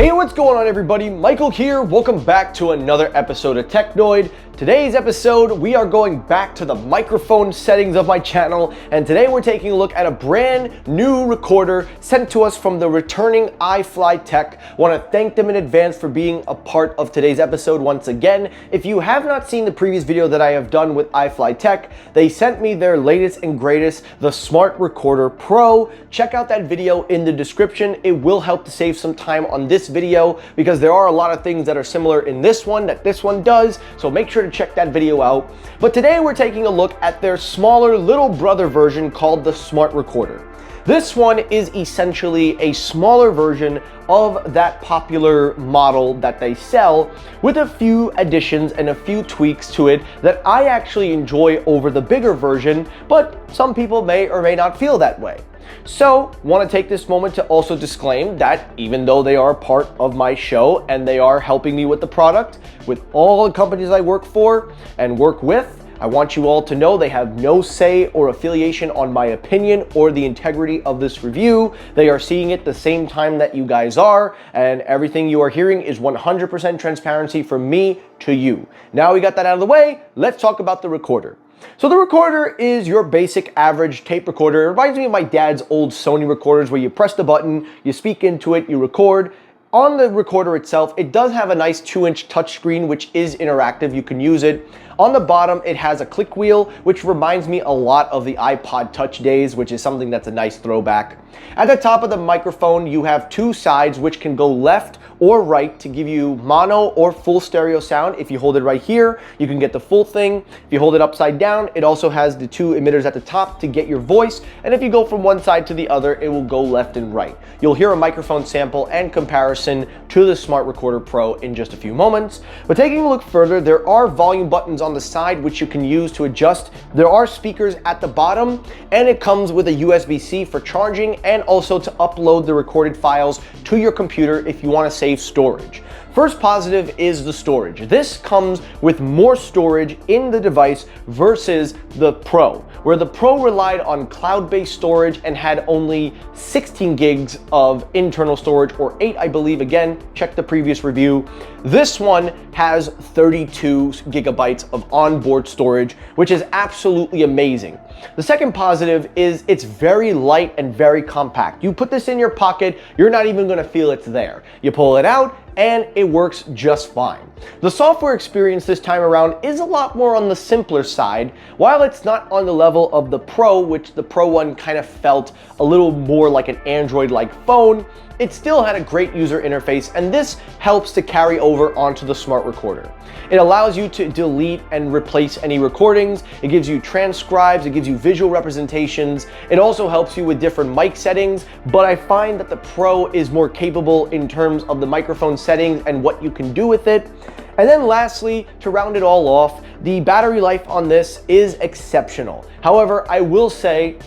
Hey, what's going on everybody? Michael here. Welcome back to another episode of Technoid. Today's episode, we are going back to the microphone settings of my channel, and today we're taking a look at a brand new recorder sent to us from the returning iFLYTEK. Want to thank them in advance for being a part of today's episode once again. If you have not seen the previous video that I have done with iFLYTEK, they sent me their latest and greatest, the Smart Recorder Pro. Check out that video in the description. It will help to save some time on this video because there are a lot of things that are similar in this one that this one does, so make sure to check that video out. But today we're taking a look at their smaller little brother version called the Smart Recorder. This one is essentially a smaller version of that popular model that they sell, with a few additions and a few tweaks to it that I actually enjoy over the bigger version, but some people may or may not feel that way. So, want to take this moment to also disclaim that even though they are part of my show and they are helping me with the product, with all the companies I work for and work with, I want you all to know they have no say or affiliation on my opinion or the integrity of this review. They are seeing it the same time that you guys are, and everything you are hearing is 100% transparency from me to you. Now we got that out of the way, let's talk about the recorder. So the recorder is your basic average tape recorder. It reminds me of my dad's old Sony recorders where you press the button, you speak into it, you record. On the recorder itself, it does have a nice 2-inch touchscreen which is interactive, you can use it. On the bottom, it has a click wheel, which reminds me a lot of the iPod Touch days, which is something that's a nice throwback. At the top of the microphone, you have two sides which can go left or right to give you mono or full stereo sound. If you hold it right here, you can get the full thing. If you hold it upside down, it also has the two emitters at the top to get your voice. And if you go from one side to the other, it will go left and right. You'll hear a microphone sample and comparison to the Smart Recorder Pro in just a few moments. But taking a look further, there are volume buttons on the side which you can use to adjust. There are speakers at the bottom, and it comes with a USB-C for charging and also to upload the recorded files to your computer if you want to save storage. First positive is the storage. This comes with more storage in the device versus the Pro, where the Pro relied on cloud-based storage and had only 16 gigs of internal storage, or 8, I believe. Again, check the previous review. This one has 32 gigabytes of onboard storage, which is absolutely amazing. The second positive is it's very light and very compact. You put this in your pocket, you're not even going to feel it's there. You pull it out, and it works just fine. The software experience this time around is a lot more on the simpler side. While it's not on the level of the Pro, which the Pro one kind of felt a little more like an Android-like phone, it still had a great user interface, and this helps to carry over onto the Smart Recorder. It allows you to delete and replace any recordings. It gives you transcribes, it gives you visual representations. It also helps you with different mic settings, but I find that the Pro is more capable in terms of the microphone settings and what you can do with it. And then lastly, to round it all off, the battery life on this is exceptional. However, I will say,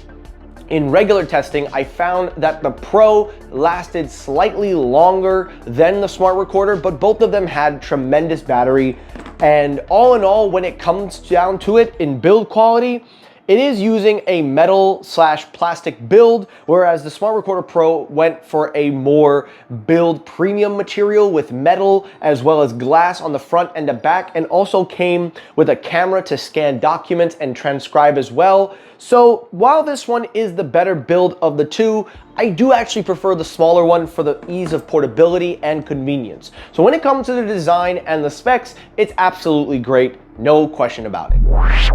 in regular testing, I found that the Pro lasted slightly longer than the Smart Recorder, but both of them had tremendous battery. And all in all, when it comes down to it in build quality, it is using a metal/plastic build, whereas the Smart Recorder Pro went for a more build premium material with metal as well as glass on the front and the back, and also came with a camera to scan documents and transcribe as well. So while this one is the better build of the two, I do actually prefer the smaller one for the ease of portability and convenience. So when it comes to the design and the specs, it's absolutely great, no question about it.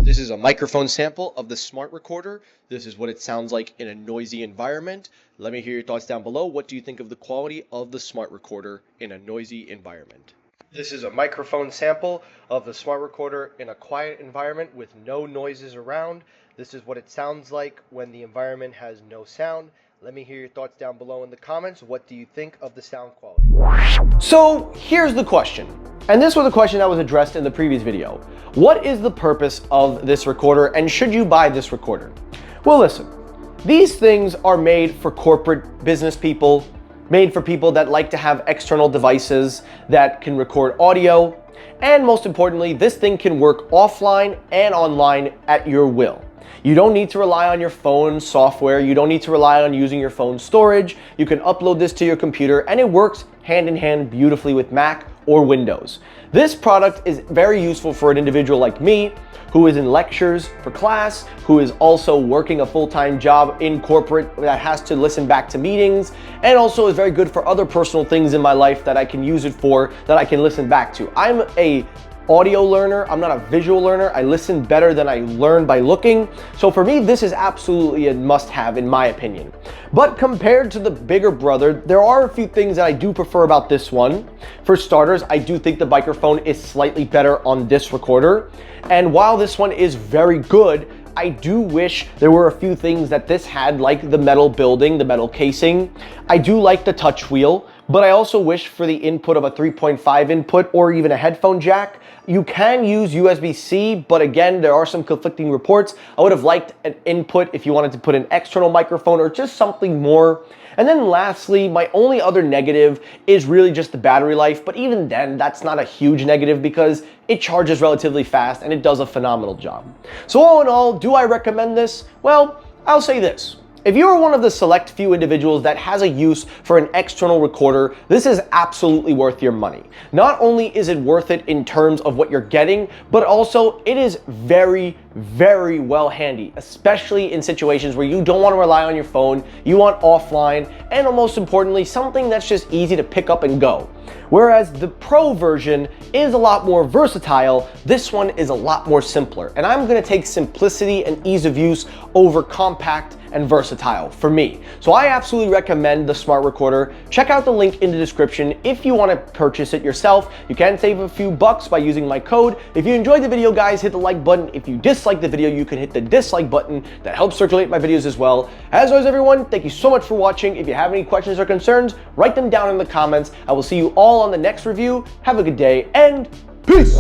This is a microphone sample of the Smart Recorder. This is what it sounds like in a noisy environment. Let me hear your thoughts down below. What do you think of the quality of the Smart Recorder in a noisy environment? This is a microphone sample of the Smart Recorder in a quiet environment with no noises around. This is what it sounds like when the environment has no sound. Let me hear your thoughts down below in the comments. What do you think of the sound quality? So here's the question, and this was a question that was addressed in the previous video. What is the purpose of this recorder, and should you buy this recorder? Well, listen, these things are made for corporate business people, made for people that like to have external devices that can record audio, and most importantly, this thing can work offline and online at your will. You don't need to rely on your phone software. You don't need to rely on using your phone storage. You can upload this to your computer and it works hand in hand beautifully with Mac or Windows. This product is very useful for an individual like me who is in lectures for class, who is also working a full-time job in corporate that has to listen back to meetings, and also is very good for other personal things in my life that I can use it for, that I can listen back to. I'm a audio learner, I'm not a visual learner. I listen better than I learn by looking. So for me, this is absolutely a must-have in my opinion. But compared to the bigger brother, there are a few things that I do prefer about this one. For starters, I do think the microphone is slightly better on this recorder. And while this one is very good, I do wish there were a few things that this had, like the metal building, the metal casing. I do like the touch wheel, but I also wish for the input of a 3.5 input or even a headphone jack. You can use USB-C, but again, there are some conflicting reports. I would have liked an input if you wanted to put an external microphone or just something more. And then lastly, my only other negative is really just the battery life, but even then, that's not a huge negative because it charges relatively fast and it does a phenomenal job. So all in all, do I recommend this? Well, I'll say this. If you are one of the select few individuals that has a use for an external recorder, this is absolutely worth your money. Not only is it worth it in terms of what you're getting, but also it is very, very well handy, especially in situations where you don't want to rely on your phone, you want offline, and most importantly, something that's just easy to pick up and go. Whereas the Pro version is a lot more versatile, this one is a lot more simpler. And I'm gonna take simplicity and ease of use over compact and versatile for me. So I absolutely recommend the smart recorder. Check out the link in the description if you want to purchase it yourself. You can save a few bucks by using my code. If you enjoyed the video, guys, hit the like button. If you dislike the video, you can hit the dislike button. That helps circulate my videos as well. As always, everyone, thank you so much for watching. If you have any questions or concerns, write them down in the comments. I will see you all on the next review. Have a good day and peace.